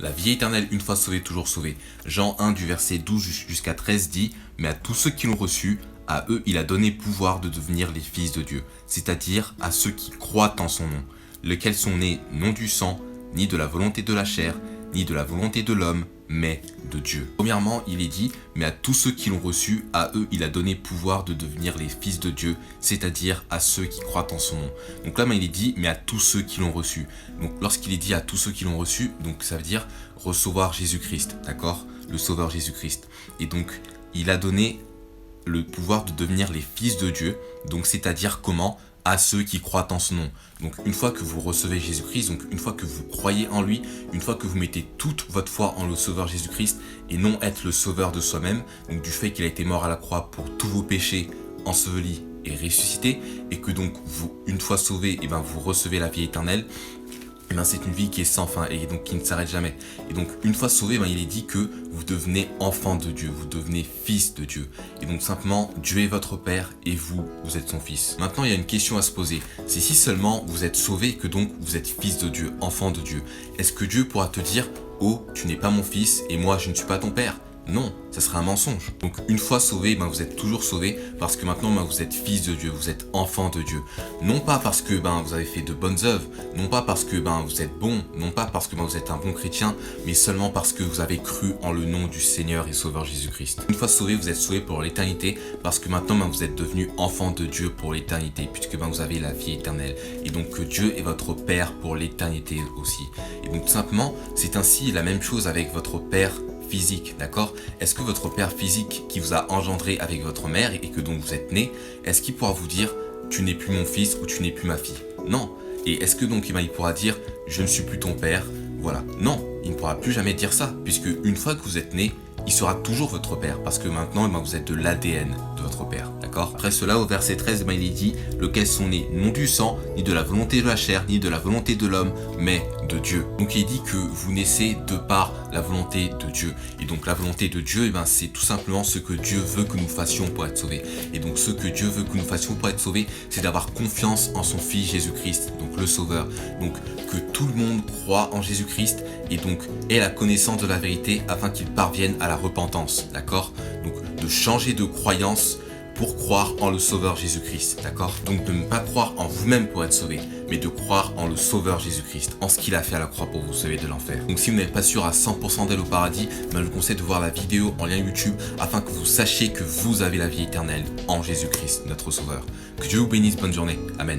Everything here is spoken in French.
La vie éternelle, une fois sauvé, toujours sauvé. Jean 1 du verset 12 jusqu'à 13 dit « Mais à tous ceux qui l'ont reçu, à eux il a donné pouvoir de devenir les fils de Dieu, c'est-à-dire à ceux qui croient en son nom, lesquels sont nés non du sang, ni de la volonté de la chair, ni de la volonté de l'homme, mais de Dieu. » Premièrement, il est dit « Mais à tous ceux qui l'ont reçu, à eux il a donné pouvoir de devenir les fils de Dieu, c'est-à-dire à ceux qui croient en son nom. » Donc là, il est dit « Mais à tous ceux qui l'ont reçu. » Donc lorsqu'il est dit à tous ceux qui l'ont reçu, donc ça veut dire recevoir Jésus-Christ, d'accord? Le Sauveur Jésus-Christ. Et donc, il a donné le pouvoir de devenir les fils de Dieu, donc c'est-à-dire comment? À ceux qui croient en son nom. Donc une fois que vous recevez Jésus-Christ, donc une fois que vous croyez en lui, une fois que vous mettez toute votre foi en le Sauveur Jésus-Christ et non être le sauveur de soi-même, donc du fait qu'il a été mort à la croix pour tous vos péchés, enseveli et ressuscité, et que donc vous, une fois sauvé, et vous recevez la vie éternelle, c'est une vie qui est sans fin et donc qui ne s'arrête jamais. Et donc une fois sauvé, il est dit que vous devenez enfant de Dieu, vous devenez fils de Dieu. Et donc simplement, Dieu est votre Père et vous êtes son fils. Maintenant, il y a une question à se poser. C'est si seulement vous êtes sauvé que donc vous êtes fils de Dieu, enfant de Dieu. Est-ce que Dieu pourra te dire « Oh, tu n'es pas mon fils et moi je ne suis pas ton père ?» Non, ça serait un mensonge. Donc une fois sauvé, vous êtes toujours sauvé parce que maintenant vous êtes fils de Dieu, vous êtes enfant de Dieu. Non pas parce que vous avez fait de bonnes œuvres, non pas parce que vous êtes bon, non pas parce que vous êtes un bon chrétien, mais seulement parce que vous avez cru en le nom du Seigneur et Sauveur Jésus-Christ. Une fois sauvé, vous êtes sauvé pour l'éternité parce que maintenant vous êtes devenu enfant de Dieu pour l'éternité, puisque vous avez la vie éternelle. Et donc que Dieu est votre Père pour l'éternité aussi. Et donc tout simplement, c'est ainsi la même chose avec votre Père physique, d'accord? Est-ce que votre père physique qui vous a engendré avec votre mère et que donc vous êtes né, est-ce qu'il pourra vous dire tu n'es plus mon fils ou tu n'es plus ma fille? Non. Et est-ce que donc il pourra dire je ne suis plus ton père? Voilà. Non, il ne pourra plus jamais dire ça, puisque une fois que vous êtes né, il sera toujours votre père, parce que maintenant vous êtes de l'ADN de votre père, d'accord? Après cela, au verset 13, il est dit lequel sont nés non du sang, ni de la volonté de la chair, ni de la volonté de l'homme, mais de Dieu. Donc il dit que vous naissez de par la volonté de Dieu. Et donc la volonté de Dieu, c'est tout simplement ce que Dieu veut que nous fassions pour être sauvés. Et donc ce que Dieu veut que nous fassions pour être sauvés, c'est d'avoir confiance en son Fils Jésus-Christ, donc le Sauveur. Donc que tout le monde croit en Jésus-Christ et donc ait la connaissance de la vérité afin qu'il parvienne à la repentance, d'accord? Donc de changer de croyance pour croire en le Sauveur Jésus-Christ, d'accord? Donc de ne pas croire en vous-même pour être sauvé, mais de croire en le Sauveur Jésus-Christ, en ce qu'il a fait à la croix pour vous sauver de l'enfer. Donc si vous n'êtes pas sûr à 100% d'aller au paradis, je vous conseille de voir la vidéo en lien YouTube afin que vous sachiez que vous avez la vie éternelle en Jésus-Christ, notre Sauveur. Que Dieu vous bénisse, bonne journée, Amen.